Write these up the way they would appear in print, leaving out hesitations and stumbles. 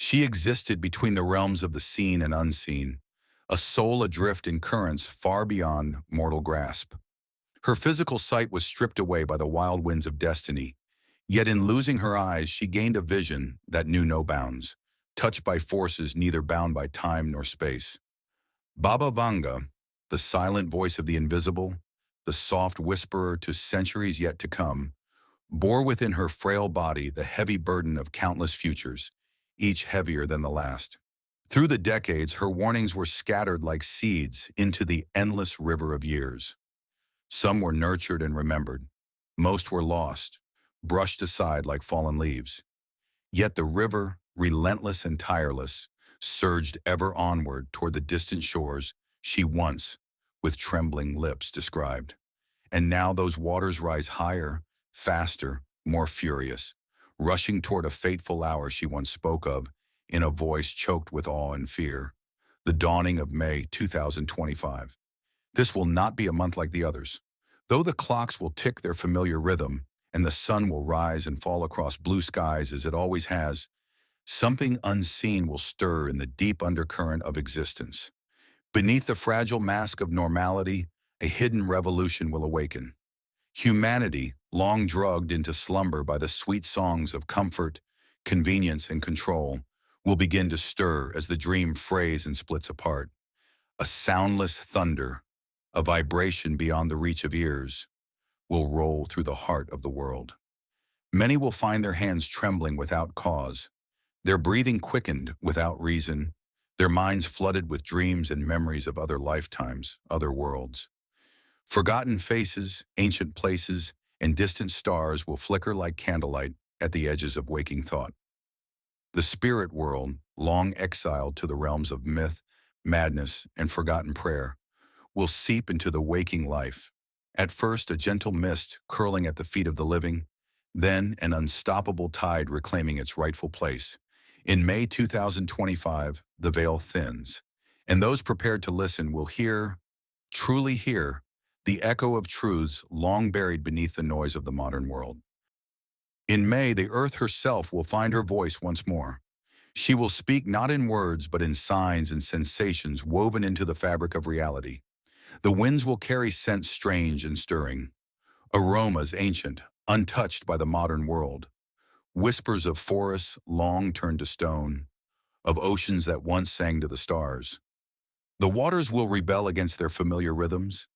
She existed between the realms of the seen and unseen, a soul adrift in currents far beyond mortal grasp. Her physical sight was stripped away by the wild winds of destiny, yet in losing her eyes she gained a vision that knew no bounds, touched by forces neither bound by time nor space. Baba Vanga, the silent voice of the invisible, the soft whisperer to centuries yet to come, bore within her frail body the heavy burden of countless futures, each heavier than the last. Through the decades, her warnings were scattered like seeds into the endless river of years. Some were nurtured and remembered. Most were lost, brushed aside like fallen leaves. Yet the river, relentless and tireless, surged ever onward toward the distant shores she once, with trembling lips, described. And now those waters rise higher, faster, more furious, rushing toward a fateful hour she once spoke of in a voice choked with awe and fear. The dawning of May 2025. This will not be a month like the others. Though the clocks will tick their familiar rhythm, and the sun will rise and fall across blue skies as it always has, something unseen will stir in the deep undercurrent of existence. Beneath the fragile mask of normality, a hidden revolution will awaken. Humanity, long drugged into slumber by the sweet songs of comfort, convenience, and control, will begin to stir as the dream frays and splits apart. A soundless thunder, a vibration beyond the reach of ears, will roll through the heart of the world. Many will find their hands trembling without cause, their breathing quickened without reason, their minds flooded with dreams and memories of other lifetimes, other worlds. Forgotten faces, ancient places, and distant stars will flicker like candlelight at the edges of waking thought. The spirit world, long exiled to the realms of myth, madness, and forgotten prayer, will seep into the waking life. At first, a gentle mist curling at the feet of the living, then an unstoppable tide reclaiming its rightful place. In May 2025, the veil thins, and those prepared to listen will hear, truly hear, the echo of truths long buried beneath the noise of the modern world. In May, the earth herself will find her voice once more. She will speak not in words, but in signs and sensations woven into the fabric of reality. The winds will carry scents strange and stirring, aromas ancient, untouched by the modern world, whispers of forests long turned to stone, of oceans that once sang to the stars. The waters will rebel against their familiar rhythms.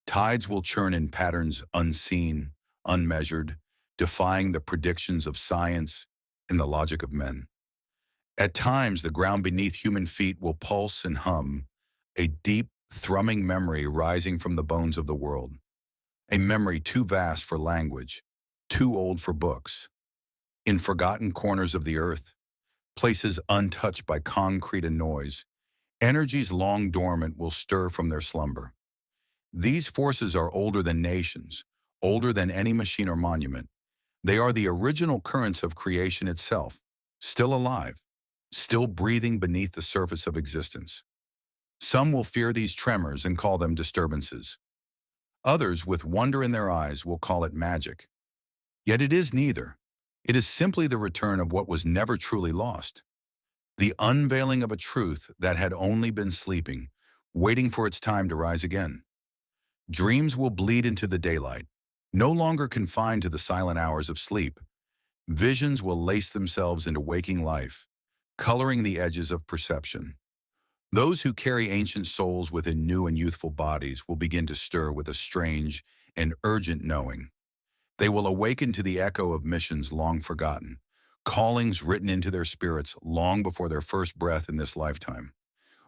Tides will churn in patterns unseen, unmeasured, defying the predictions of science and the logic of men. At times, the ground beneath human feet will pulse and hum, a deep, thrumming memory rising from the bones of the world, a memory too vast for language, too old for books. In forgotten corners of the earth, places untouched by concrete and noise, energies long dormant will stir from their slumber. These forces are older than nations, older than any machine or monument. They are the original currents of creation itself, still alive, still breathing beneath the surface of existence. Some will fear these tremors and call them disturbances. Others, with wonder in their eyes, will call it magic. Yet it is neither. It is simply the return of what was never truly lost. The unveiling of a truth that had only been sleeping, waiting for its time to rise again. Dreams will bleed into the daylight, no longer confined to the silent hours of sleep. Visions will lace themselves into waking life, coloring the edges of perception. Those who carry ancient souls within new and youthful bodies will begin to stir with a strange and urgent knowing. They will awaken to the echo of missions long forgotten, callings written into their spirits long before their first breath in this lifetime.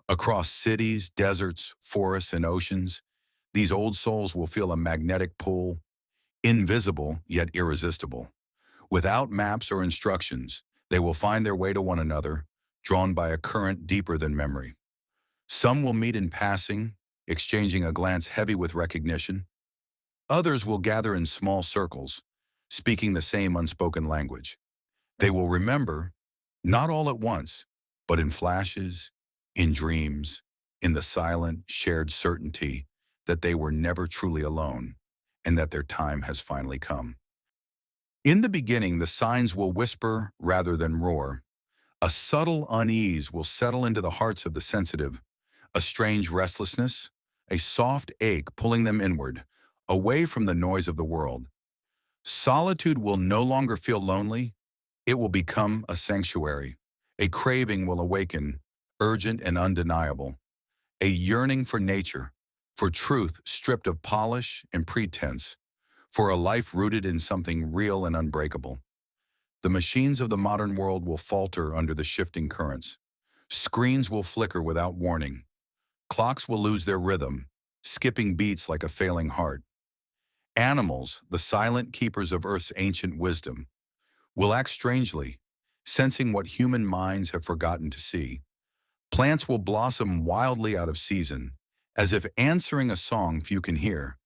Across cities, deserts, forests, and oceans, these old souls will feel a magnetic pull, invisible yet irresistible. Without maps or instructions, they will find their way to one another, drawn by a current deeper than memory. Some will meet in passing, exchanging a glance heavy with recognition. Others will gather in small circles, speaking the same unspoken language. They will remember, not all at once, but in flashes, in dreams, in the silent, shared certainty that they were never truly alone, and that their time has finally come. In the beginning, the signs will whisper rather than roar, A subtle unease will settle into the hearts of the sensitive, a strange restlessness, a soft ache pulling them inward, away from the noise of the world. Solitude will no longer feel lonely, it will become a sanctuary. A craving will awaken, urgent and undeniable. A yearning for nature, for truth stripped of polish and pretense, for a life rooted in something real and unbreakable. The machines of the modern world will falter under the shifting currents. Screens will flicker without warning. Clocks will lose their rhythm, skipping beats like a failing heart. Animals, the silent keepers of Earth's ancient wisdom, will act strangely, sensing what human minds have forgotten to see. Plants will blossom wildly out of season, as if answering a song few can hear.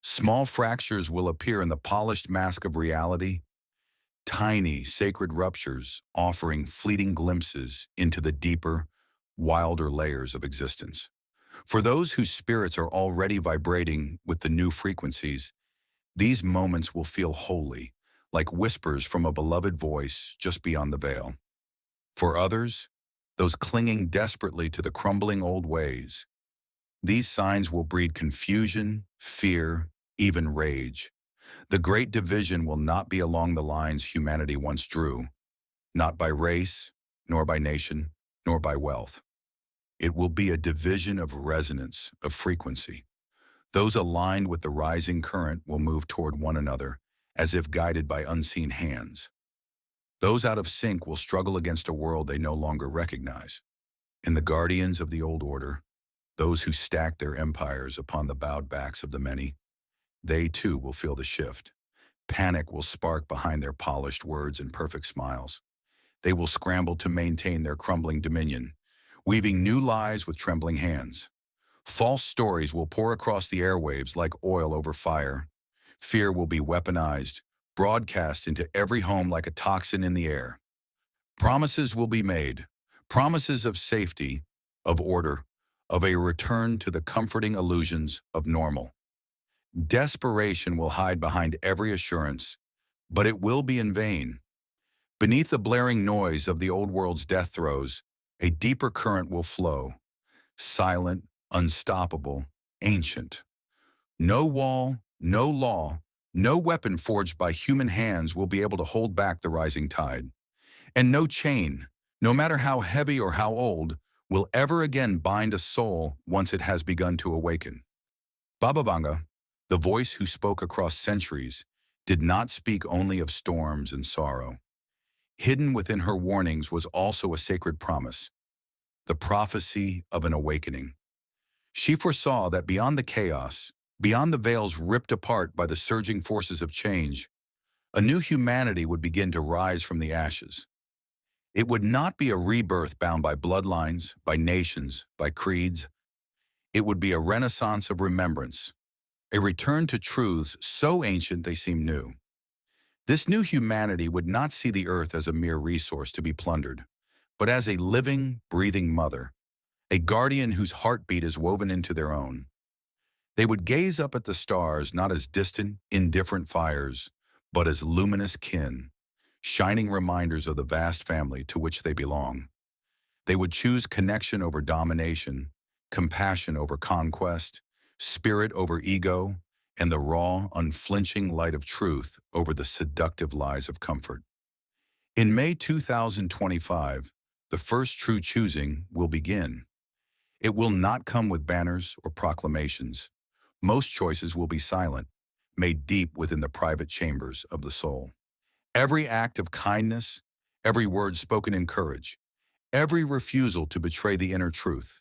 Small fractures will appear in the polished mask of reality, tiny sacred ruptures offering fleeting glimpses into the deeper, wilder layers of existence. For those whose spirits are already vibrating with the new frequencies, these moments will feel holy, like whispers from a beloved voice just beyond the veil. For others, those clinging desperately to the crumbling old ways, these signs will breed confusion, fear, even rage. The great division will not be along the lines humanity once drew, not by race, nor by nation, nor by wealth. It will be a division of resonance, of frequency. Those aligned with the rising current will move toward one another, as if guided by unseen hands. Those out of sync will struggle against a world they no longer recognize. In the guardians of the old order, those who stack their empires upon the bowed backs of the many, they too will feel the shift. Panic will spark behind their polished words and perfect smiles. They will scramble to maintain their crumbling dominion, weaving new lies with trembling hands. False stories will pour across the airwaves like oil over fire. Fear will be weaponized, broadcast into every home like a toxin in the air. Promises will be made, promises of safety, of order, of a return to the comforting illusions of normal. Desperation will hide behind every assurance, but it will be in vain. Beneath the blaring noise of the old world's death throes, a deeper current will flow, silent, unstoppable, ancient. No wall, no law, no weapon forged by human hands will be able to hold back the rising tide. And no chain, no matter how heavy or how old, will ever again bind a soul once it has begun to awaken. Baba Vanga, the voice who spoke across centuries, did not speak only of storms and sorrow. Hidden within her warnings was also a sacred promise, the prophecy of an awakening. She foresaw that beyond the chaos, beyond the veils ripped apart by the surging forces of change, a new humanity would begin to rise from the ashes. It would not be a rebirth bound by bloodlines, by nations, by creeds. It would be a renaissance of remembrance, a return to truths so ancient they seem new. This new humanity would not see the earth as a mere resource to be plundered, but as a living, breathing mother, a guardian whose heartbeat is woven into their own. They would gaze up at the stars not as distant, indifferent fires, but as luminous kin, shining reminders of the vast family to which they belong. They would choose connection over domination, compassion over conquest, spirit over ego, and the raw, unflinching light of truth over the seductive lies of comfort. In May 2025, the first true choosing will begin. It will not come with banners or proclamations. Most choices will be silent, made deep within the private chambers of the soul. Every act of kindness, every word spoken in courage, every refusal to betray the inner truth.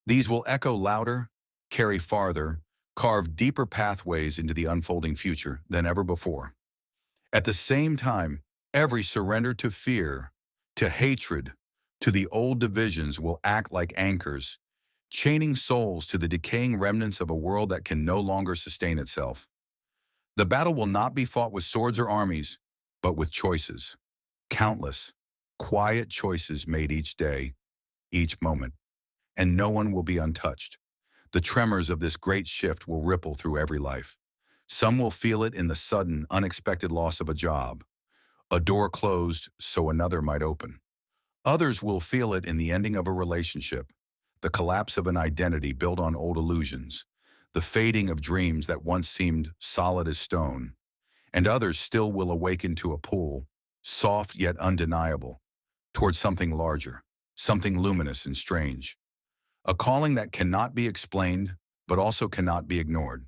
These will echo louder, carry farther, carve deeper pathways into the unfolding future than ever before. At the same time, every surrender to fear, to hatred, to the old divisions will act like anchors, chaining souls to the decaying remnants of a world that can no longer sustain itself. The battle will not be fought with swords or armies, but with choices. Countless, quiet choices made each day, each moment. And no one will be untouched. The tremors of this great shift will ripple through every life. Some will feel it in the sudden, unexpected loss of a job, a door closed so another might open, Others will feel it in the ending of a relationship, the collapse of an identity built on old illusions, the fading of dreams that once seemed solid as stone. And others still will awaken to a pull, soft yet undeniable, towards something larger, something luminous and strange. A calling that cannot be explained, but also cannot be ignored.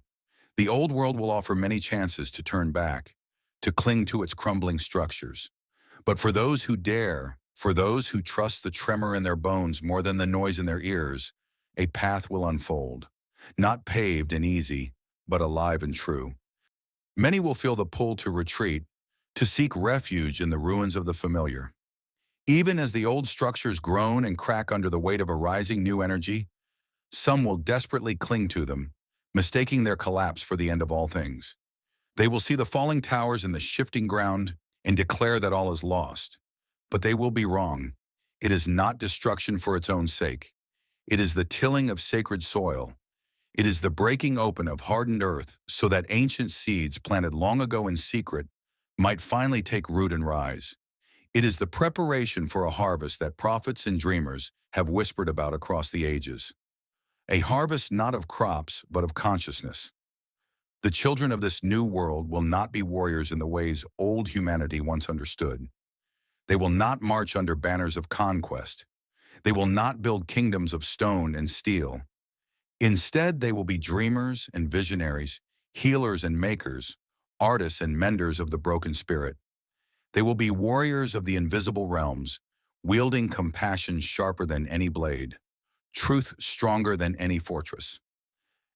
The old world will offer many chances to turn back, to cling to its crumbling structures. But for those who dare, for those who trust the tremor in their bones more than the noise in their ears, a path will unfold. Not paved and easy, but alive and true. Many will feel the pull to retreat, to seek refuge in the ruins of the familiar. Even as the old structures groan and crack under the weight of a rising new energy, some will desperately cling to them, mistaking their collapse for the end of all things. They will see the falling towers and the shifting ground and declare that all is lost. But they will be wrong. It is not destruction for its own sake. It is the tilling of sacred soil. It is the breaking open of hardened earth so that ancient seeds planted long ago in secret might finally take root and rise. It is the preparation for a harvest that prophets and dreamers have whispered about across the ages. A harvest not of crops, but of consciousness. The children of this new world will not be warriors in the ways old humanity once understood. They will not march under banners of conquest. They will not build kingdoms of stone and steel. Instead, they will be dreamers and visionaries, healers and makers, artists and menders of the broken spirit. They will be warriors of the invisible realms, wielding compassion sharper than any blade, truth stronger than any fortress.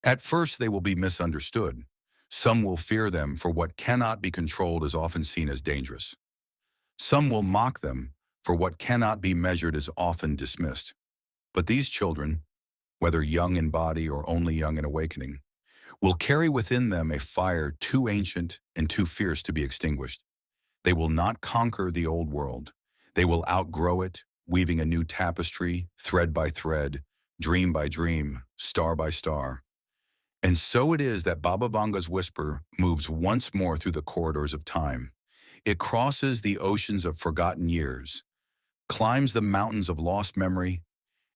At first, they will be misunderstood. Some will fear them, for what cannot be controlled is often seen as dangerous. Some will mock them, for what cannot be measured is often dismissed. But these children, whether young in body or only young in awakening, will carry within them a fire too ancient and too fierce to be extinguished. They will not conquer the old world. They will outgrow it, weaving a new tapestry, thread by thread, dream by dream, star by star. And so it is that Baba Vanga's whisper moves once more through the corridors of time. It crosses the oceans of forgotten years, climbs the mountains of lost memory,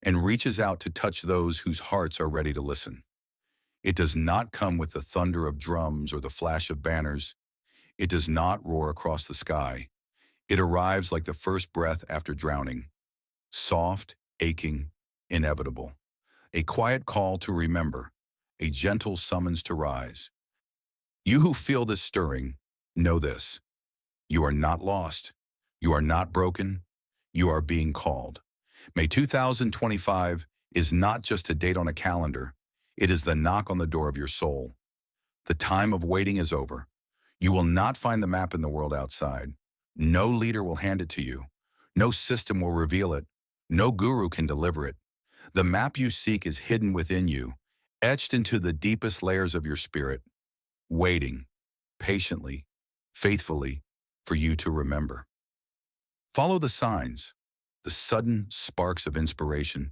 and reaches out to touch those whose hearts are ready to listen. It does not come with the thunder of drums or the flash of banners. It does not roar across the sky. It arrives like the first breath after drowning, soft, aching, inevitable. A quiet call to remember, a gentle summons to rise. You who feel this stirring, know this. You are not lost. You are not broken. You are being called. May 2025 is not just a date on a calendar. It is the knock on the door of your soul. The time of waiting is over. You will not find the map in the world outside. No leader will hand it to you. No system will reveal it. No guru can deliver it. The map you seek is hidden within you, etched into the deepest layers of your spirit, waiting, patiently, faithfully, for you to remember. Follow the signs, the sudden sparks of inspiration,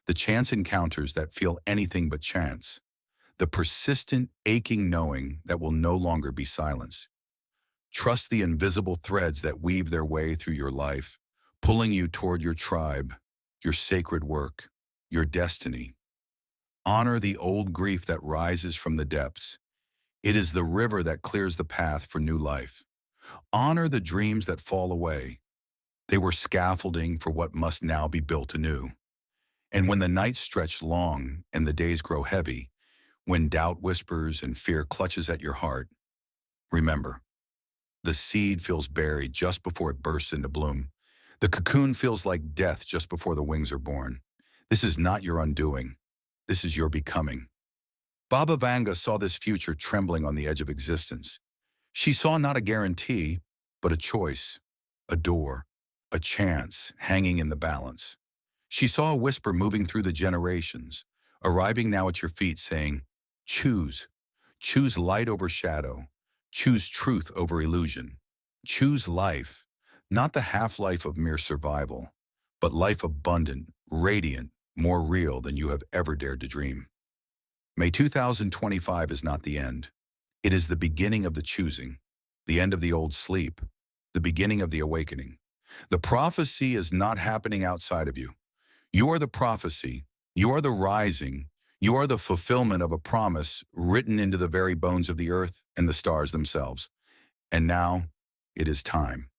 the chance encounters that feel anything but chance, the persistent, aching knowing that will no longer be silenced. Trust the invisible threads that weave their way through your life, pulling you toward your tribe, your sacred work, your destiny. Honor the old grief that rises from the depths. It is the river that clears the path for new life. Honor the dreams that fall away. They were scaffolding for what must now be built anew. And when the nights stretch long and the days grow heavy, when doubt whispers and fear clutches at your heart, remember, the seed feels buried just before it bursts into bloom. The cocoon feels like death just before the wings are born. This is not your undoing. This is your becoming. Baba Vanga saw this future trembling on the edge of existence. She saw not a guarantee, but a choice, a door, a chance hanging in the balance. She saw a whisper moving through the generations, arriving now at your feet saying, choose. Choose light over shadow. Choose truth over illusion. Choose life, not the half-life of mere survival, but life abundant, radiant, more real than you have ever dared to dream. May 2025 is not the end. It is the beginning of the choosing, the end of the old sleep, the beginning of the awakening. The prophecy is not happening outside of you. You are the prophecy. You are the rising. You are the fulfillment of a promise written into the very bones of the earth and the stars themselves. And now it is time.